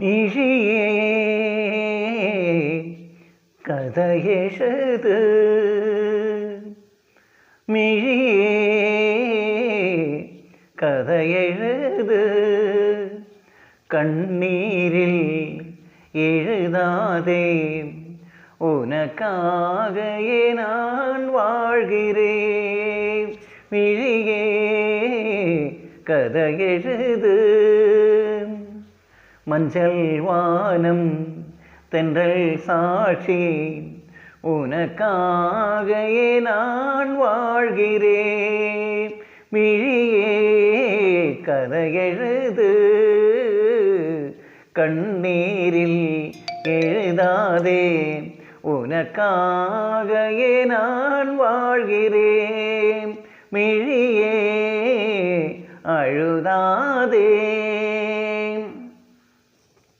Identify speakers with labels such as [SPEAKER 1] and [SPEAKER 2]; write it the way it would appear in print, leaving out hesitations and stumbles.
[SPEAKER 1] இழியே கதையெழுது மிழியே கதையெழுது கண்ணீரில் எழுதாதே உனக்காகவே நான் வாழ்கிறேன் மிழியே கதையெழுது மஞ்சள் வானம் தென்றல் சாட்சி உனக்காகவே நான் வாழ்கிறேன் மிழியே கதையெழுது கண்ணீரில் எழுதாதே உனக்காகவே நான் வாழ்கிறேன் மிழியே அழுதா